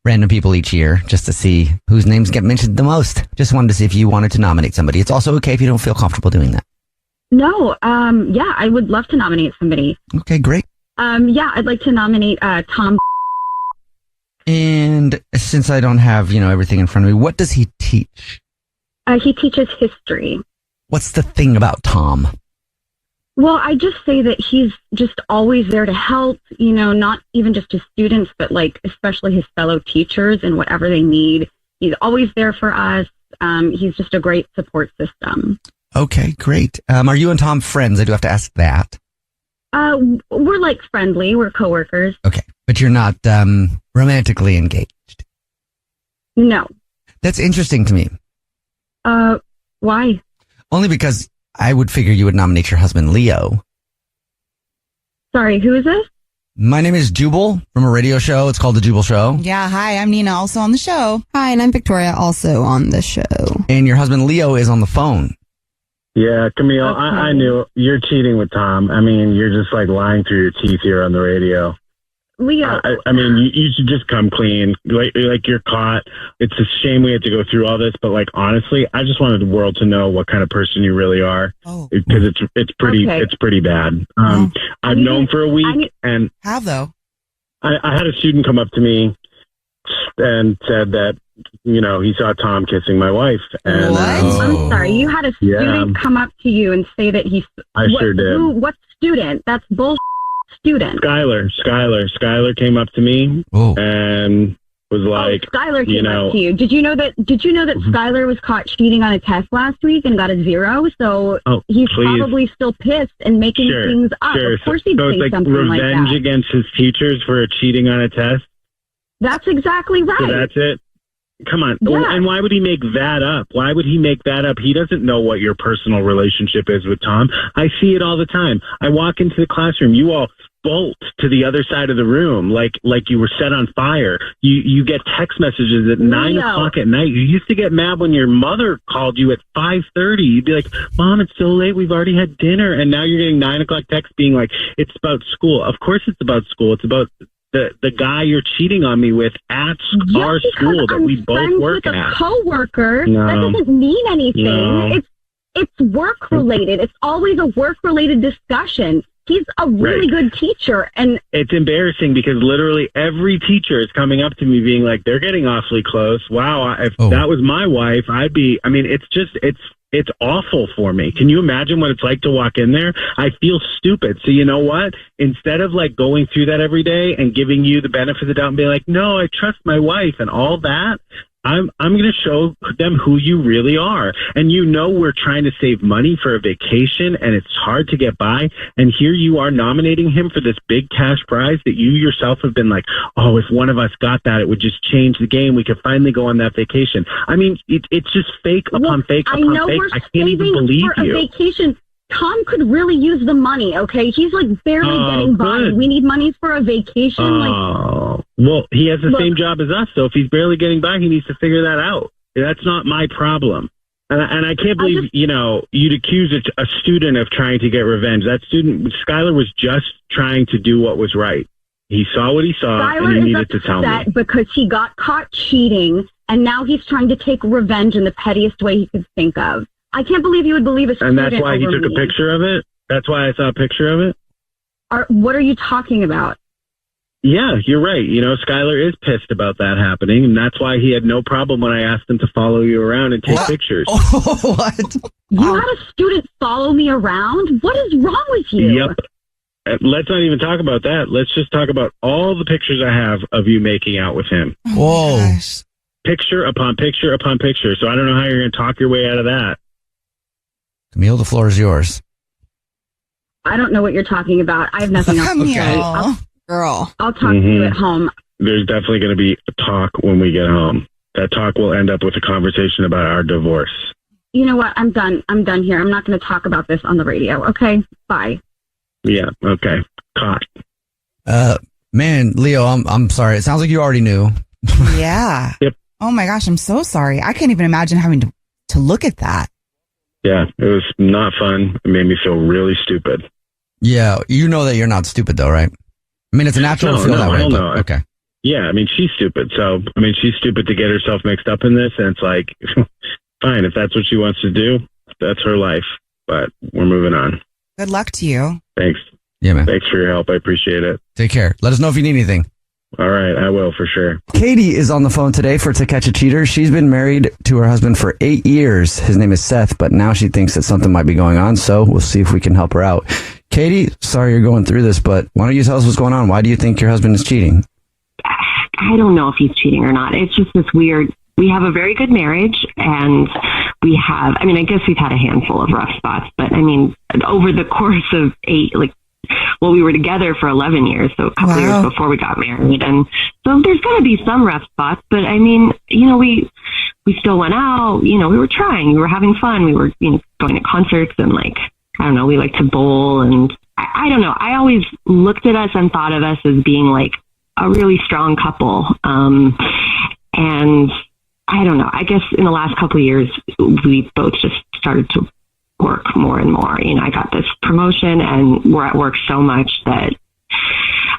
random people each year just to see whose names get mentioned the most. Just wanted to see if you wanted to nominate somebody. It's also okay if you don't feel comfortable doing that. No, yeah, I would love to nominate somebody. Okay, great. Yeah, I'd like to nominate Tom. And since I don't have, everything in front of me, what does he teach? He teaches history. What's the thing about Tom? Well, I just say that he's just always there to help, not even just his students, but like especially his fellow teachers and whatever they need. He's always there for us. He's just a great support system. Okay, great. Are you and Tom friends? I do have to ask that. We're like friendly. We're coworkers. Okay, but you're not romantically engaged. No. That's interesting to me. Why? Only because I would figure you would nominate your husband, Leo. Sorry, who is this? My name is Jubal from a radio show. It's called The Jubal Show. Yeah, hi, I'm Nina, also on the show. Hi, and I'm Victoria, also on the show. And your husband, Leo, is on the phone. Yeah, Camille, Okay. I knew you're cheating with Tom. I mean, you're just like lying through your teeth here on the radio. Leo. I mean, you should just come clean. Like you're caught. It's a shame we had to go through all this, but like honestly, I just wanted the world to know what kind of person you really are. Because it's pretty bad. I've known for a week, and how though? I had a student come up to me and said that he saw Tom kissing my wife. And What? I'm sorry. You had a student come up to you and say that sure did. What student? That's bullshit. Student. Skylar came up to me and was like, Skylar came up to you. Did you know that Skylar was caught cheating on a test last week and got a 0? So he's probably still pissed and making things up. Of course he'd so say it's like something like that. revenge against his teachers for cheating on a test. That's exactly right. So that's it. Come on. Yeah. And why would he make that up? Why would he make that up? He doesn't know what your personal relationship is with Tom. I see it all the time. I walk into the classroom. You all bolt to the other side of the room like you were set on fire. You get text messages at 9 o'clock at night. You used to get mad when your mother called you at 5:30. You'd be like, Mom, it's so late. We've already had dinner. And now you're getting 9 o'clock text being like, it's about school. Of course it's about school. It's about the guy you're cheating on me with at our school that we both work at. A coworker, No. that doesn't mean anything. No. It's work related. It's always a work related discussion. He's a really good teacher, and it's embarrassing because literally every teacher is coming up to me being like, they're getting awfully close. Wow, if that was my wife, I'd be, I mean, it's awful for me. Can you imagine what it's like to walk in there? I feel stupid. So you know what? Instead of like going through that every day and giving you the benefit of the doubt and being like, no, I trust my wife and all that, I'm going to show them who you really are. And we're trying to save money for a vacation and it's hard to get by. And here you are nominating him for this big cash prize that you yourself have been like, oh, if one of us got that, it would just change the game. We could finally go on that vacation. I mean, it's just fake upon fake upon fake. I can't even believe for you. A vacation. Tom could really use the money, okay? He's like barely getting by. Good. We need money for a vacation. Well, he has the same job as us, so if he's barely getting by, he needs to figure that out. That's not my problem. And I can't believe, you'd accuse a student of trying to get revenge. That student, Skylar, was just trying to do what was right. He saw what he saw, Skylar and he needed to tell me. Because he got caught cheating, and now he's trying to take revenge in the pettiest way he could think of. I can't believe you would believe a student. And that's why he took a picture of it? That's why I saw a picture of it? What are you talking about? Yeah, you're right. Skylar is pissed about that happening, and that's why he had no problem when I asked him to follow you around and take pictures. What? You had a student follow me around? What is wrong with you? Yep. Let's not even talk about that. Let's just talk about all the pictures I have of you making out with him. Whoa. Picture upon picture upon picture. So I don't know how you're going to talk your way out of that. Camille, the floor is yours. I don't know what you're talking about. I have nothing else to say. Girl. I'll talk to you at home. There's definitely going to be a talk when we get home. That talk will end up with a conversation about our divorce. You know what? I'm done. I'm done here. I'm not going to talk about this on the radio. Okay? Bye. Yeah. Okay. Caught. Man, Leo, I'm sorry. It sounds like you already knew. Yeah. Yep. Oh my gosh, I'm so sorry. I can't even imagine having to look at that. Yeah, it was not fun. It made me feel really stupid. Yeah, you know that you're not stupid though, right? I mean, it's a natural to feel that way. But, okay. Yeah, I mean, she's stupid. So, I mean, she's stupid to get herself mixed up in this. And it's like, fine, if that's what she wants to do, that's her life. But we're moving on. Good luck to you. Thanks. Yeah, man. Thanks for your help. I appreciate it. Take care. Let us know if you need anything. All right, I will for sure. Katie is on the phone today for To Catch a Cheater. She's been married to her husband for 8 years. His name is Seth, but now she thinks that something might be going on, so we'll see if we can help her out. Katie, sorry you're going through this, but why don't you tell us what's going on? Why do you think your husband is cheating? I don't know if he's cheating or not. It's just this weird, we have a very good marriage, and we have, I mean, I guess we've had a handful of rough spots, but I mean, over the course of 8, we were together for 11 years, so a couple years before we got married. And so there's going to be some rough spots, but I mean, we still went out, we were trying, we were having fun. We were, going to concerts and I don't know, we like to bowl. And I don't know. I always looked at us and thought of us as being a really strong couple. And I don't know, I guess in the last couple of years, we both just started to work more and more. I got this promotion and we're at work so much that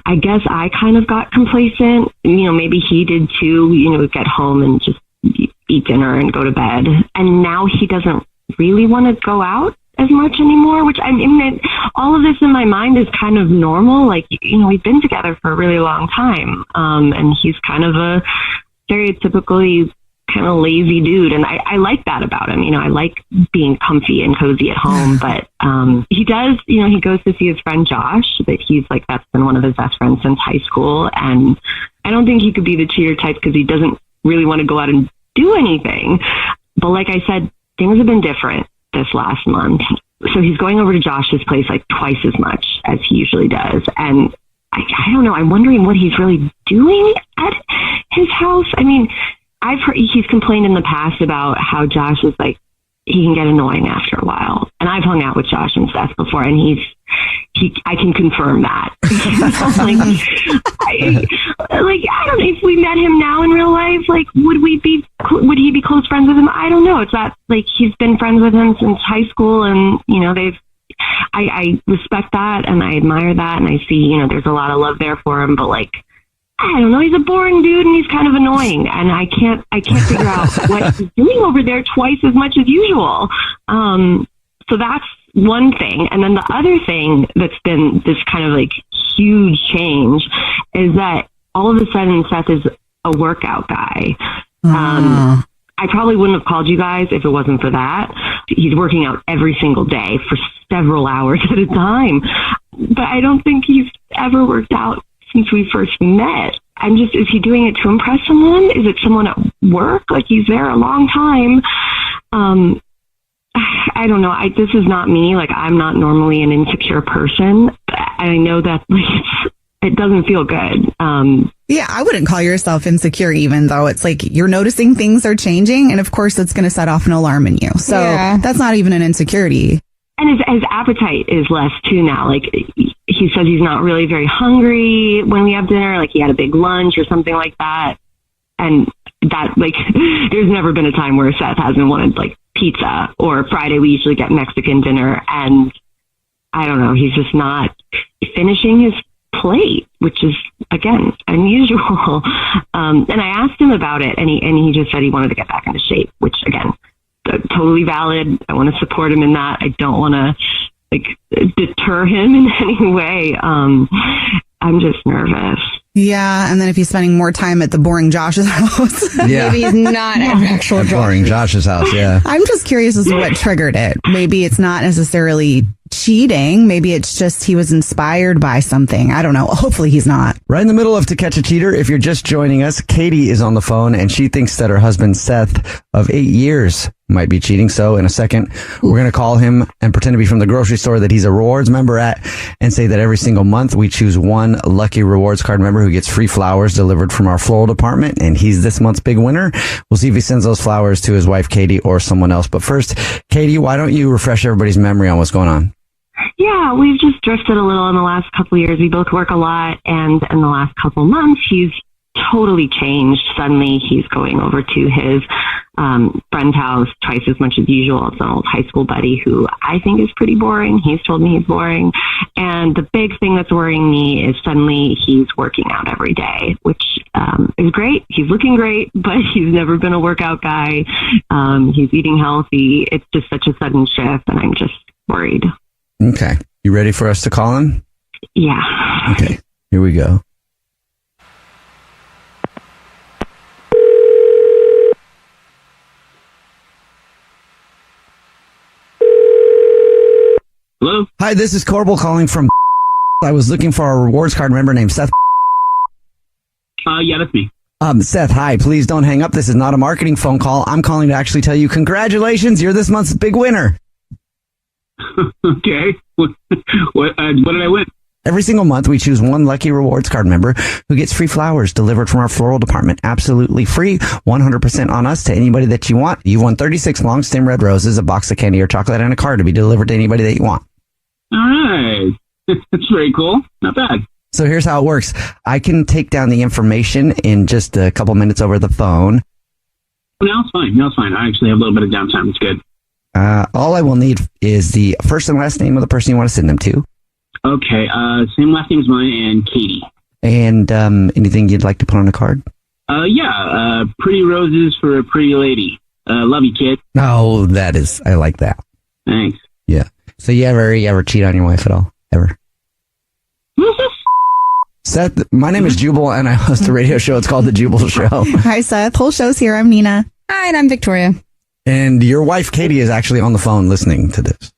I guess I kind of got complacent. Maybe he did too, get home and just eat dinner and go to bed. And now he doesn't really want to go out as much anymore, which I mean, all of this in my mind is kind of normal. We've been together for a really long time. And he's kind of a stereotypically kind of lazy dude, and I like that about him. I like being comfy and cozy at home, but he does, he goes to see his friend Josh, but he's that's been one of his best friends since high school, and I don't think he could be the cheater type because he doesn't really want to go out and do anything. But like I said, things have been different this last month, so he's going over to Josh's place twice as much as he usually does, and I don't know, I'm wondering what he's really doing at his house. I mean, I've heard he's complained in the past about how Josh is he can get annoying after a while. And I've hung out with Josh and Seth before, and I can confirm that. I don't know if we met him now in real life, would he be close friends with him? I don't know. It's not he's been friends with him since high school, and I respect that and I admire that, and I see, there's a lot of love there for him, but I don't know, he's a boring dude and he's kind of annoying, and I can't figure out what he's doing over there twice as much as usual. So that's one thing. And then the other thing that's been this kind of huge change is that all of a sudden Seth is a workout guy. I probably wouldn't have called you guys if it wasn't for that. He's working out every single day for several hours at a time, but I don't think he's ever worked out since we first met. Is he doing it to impress someone? Is it someone at work? He's there a long time. I don't know. This is not me. I'm not normally an insecure person. I know that it doesn't feel good. Yeah, I wouldn't call yourself insecure even though it's you're noticing things are changing, and of course it's going to set off an alarm in you. So that's not even an insecurity. And his appetite is less too now. He says he's not really very hungry when we have dinner. He had a big lunch or something like that. And that, there's never been a time where Seth hasn't wanted, pizza, or Friday we usually get Mexican dinner. And I don't know, he's just not finishing his plate, which is, again, unusual. And I asked him about it, and he just said he wanted to get back into shape, which, again, totally valid. I want to support him in that. I don't want to deter him in any way. I'm just nervous. Yeah, and then if he's spending more time at the boring Josh's house, maybe he's not at actual boring Josh's house. Yeah, I'm just curious as to what triggered it. Maybe it's not necessarily cheating. Maybe it's just he was inspired by something. I don't know. Hopefully he's not. Right in the middle of To Catch a Cheater, if you're just joining us, Katie is on the phone, and she thinks that her husband, Seth, of 8 years, might be cheating. So in a second, we're going to call him and pretend to be from the grocery store that he's a rewards member at, and say that every single month we choose one lucky rewards card member who gets free flowers delivered from our floral department, and he's this month's big winner. We'll see if he sends those flowers to his wife, Katie, or someone else. But first, Katie, why don't you refresh everybody's memory on what's going on? Yeah, we've just drifted a little in the last couple of years. We both work a lot, and in the last couple of months, he's totally changed. Suddenly, he's going over to his friend's house twice as much as usual. It's an old high school buddy who I think is pretty boring. He's told me he's boring. And the big thing that's worrying me is suddenly he's working out every day, which is great. He's looking great, but he's never been a workout guy. He's eating healthy. It's just such a sudden shift, and I'm just worried. Okay. You ready for us to call him? Yeah. Okay. Here we go. Hello? Hi, this is Corbel calling from I was looking for a rewards card member named Seth. Yeah, that's me. Seth, hi. Please don't hang up. This is not a marketing phone call. I'm calling to actually tell you congratulations. You're this month's big winner. Okay. What did I win? Every single month, we choose one lucky rewards card member who gets free flowers delivered from our floral department. Absolutely free, 100% on us to anybody that you want. You won 36 long stem red roses, a box of candy or chocolate, and a card to be delivered to anybody that you want. All right. That's very cool. Not bad. So here's how it works. I can take down the information in just a couple minutes over the phone. No, it's fine. I actually have a little bit of downtime. It's good. All I will need is the first and last name of the person you want to send them to. Okay. Same last name as mine and Katie. And anything you'd like to put on a card? Yeah. Pretty roses for a pretty lady. Love you, kid. Oh, I like that. Thanks. Yeah. So you ever cheat on your wife at all? Ever? Who's this? Seth, my name is Jubal, and I host a radio show. It's called The Jubal Show. Hi, Seth. Whole show's here. I'm Nina. Hi, and I'm Victoria. And your wife, Katie, is actually on the phone listening to this.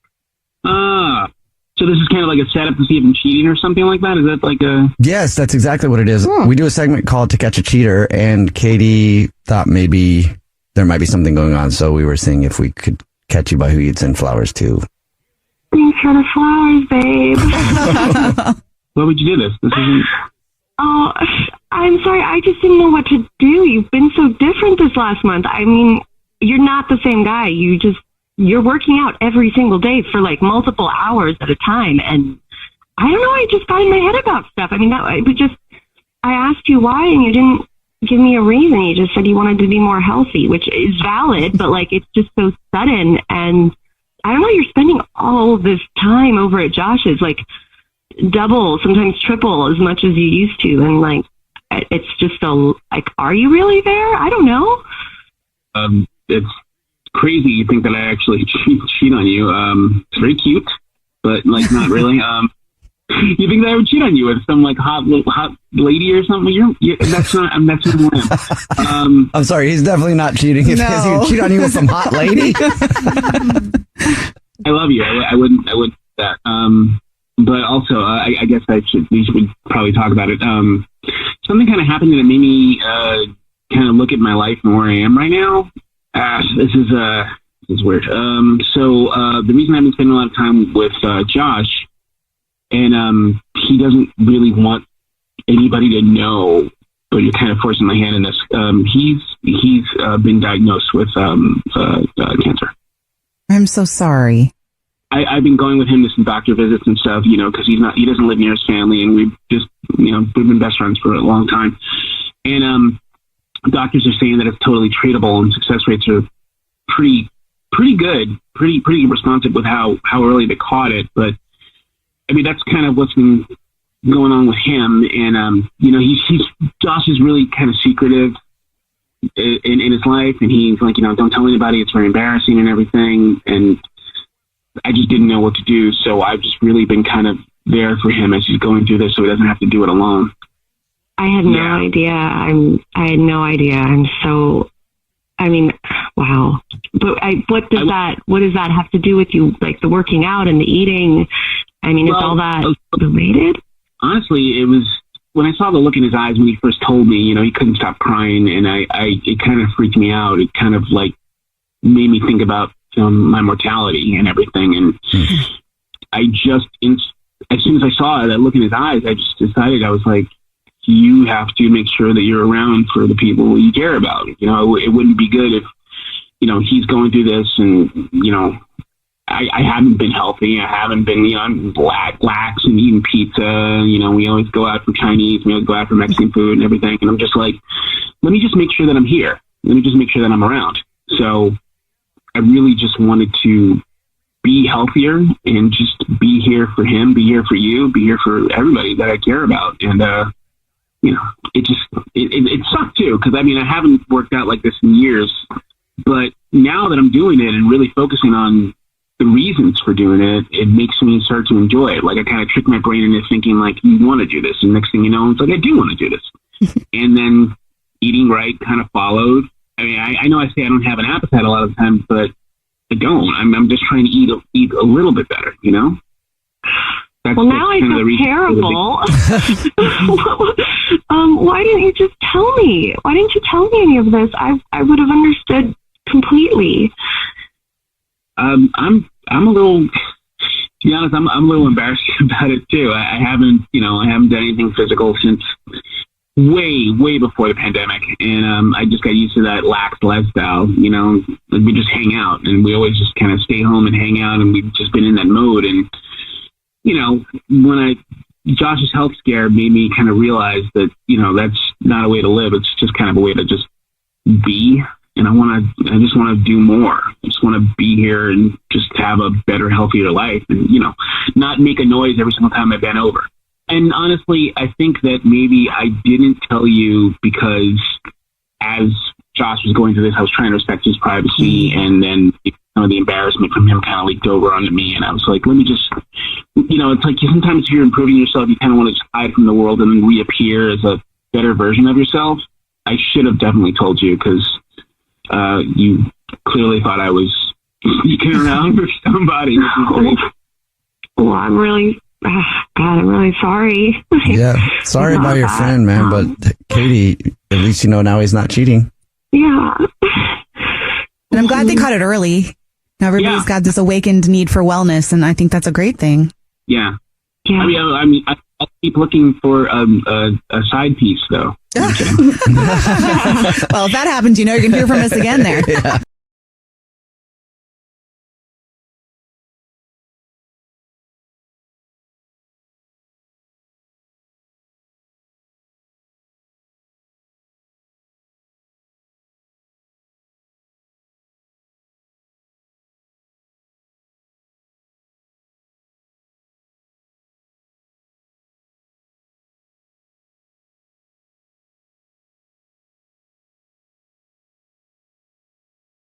So this is kind of like a setup to see if I'm cheating or something like that? Is that like a... Yes, that's exactly what it is. We do a segment called To Catch a Cheater, and Katie thought maybe there might be something going on, so we were seeing if we could catch you by who you'd send flowers to. Thanks for the flowers, babe. Why would you do this? This isn't... Oh, I'm sorry. I just didn't know what to do. You've been so different this last month. I mean, you're not the same guy. You're working out every single day for like multiple hours at a time. And I don't know. I just got in my head about stuff. I mean, I asked you why and you didn't give me a reason. You just said you wanted to be more healthy, which is valid, but like, it's just so sudden. And I don't know, you're spending all this time over at Josh's, like double, sometimes triple as much as you used to. And like, it's just so like, are you really there? I don't know. It's crazy you think that I actually cheat on you. It's very cute, but like not really. You think that I would cheat on you with some like hot lady or something? That's not who I am. I'm sorry, he's definitely not cheating. If he would cheat on you with some hot lady. I love you. I wouldn't do that. But also, I guess we should probably talk about it. Something kind of happened that made me kind of look at my life and where I am right now. This is weird. So the reason I've been spending a lot of time with Josh, and he doesn't really want anybody to know, but you're kind of forcing my hand in this. He's been diagnosed with cancer. I'm so sorry. I've been going with him to some doctor visits and stuff, because he doesn't live near his family, and we've just, we've been best friends for a long time. And doctors are saying that it's totally treatable, and success rates are pretty good, pretty responsive with how early they caught it. But I mean, that's kind of what's been going on with him. And Josh is really kind of secretive in his life, and he's like, don't tell anybody. It's very embarrassing and everything. And I just didn't know what to do, so I've just really been kind of there for him as he's going through this, so he doesn't have to do it alone. I had no idea. I had no idea. I'm so. I mean, wow. But what does that have to do with you? Like the working out and the eating? I mean, is all that related? Honestly, it was when I saw the look in his eyes when he first told me. He couldn't stop crying, and it kind of freaked me out. It kind of like made me think about my mortality and everything. And I just, as soon as I saw that look in his eyes, I just decided, I was like, you have to make sure that you're around for the people you care about. It wouldn't be good if, he's going through this and, I haven't been healthy. I haven't been, I'm lax and eating pizza. We always go out for Chinese, we always go out for Mexican food and everything. And I'm just like, let me just make sure that I'm here. Let me just make sure that I'm around. So I really just wanted to be healthier and just be here for him, be here for you, be here for everybody that I care about. And, it sucked too. Cause I mean, I haven't worked out like this in years, but now that I'm doing it and really focusing on the reasons for doing it, it makes me start to enjoy it. Like I kind of tricked my brain into thinking like, you want to do this. And next thing you know, it's like, I do want to do this. And then eating right kind of followed. I mean, I know I say I don't have an appetite a lot of the time, but I don't. I'm just trying to eat a little bit better, Well, now I feel terrible. Why didn't you just tell me? Why didn't you tell me any of this? I would have understood completely. I'm a little, to be honest, I'm a little embarrassed about it too. I haven't done anything physical since way before the pandemic, and I just got used to that lax lifestyle. We just hang out, and we always just kind of stay home and hang out, and we've just been in that mode. And when Josh's health scare made me kind of realize that that's not a way to live. It's just kind of a way to just be. And I just want to do more. I just want to be here and just have a better, healthier life, and not make a noise every single time I bend over. And honestly, I think that maybe I didn't tell you because as Josh was going through this, I was trying to respect his privacy, and then some of the embarrassment from him kind of leaked over onto me. And I was like, let me just, it's like sometimes if you're improving yourself, you kind of want to just hide from the world and then reappear as a better version of yourself. I should have definitely told you because you clearly thought I was sneaking around for somebody. Well, I'm really sorry. Yeah, sorry about your friend, man. But Katie, at least now he's not cheating. Yeah. And I'm glad they caught it early. Now everybody's got this awakened need for wellness, and I think that's a great thing. Yeah. I mean, I'll keep looking for a side piece, though. Well, if that happens, you're going to hear from us again there. Yeah.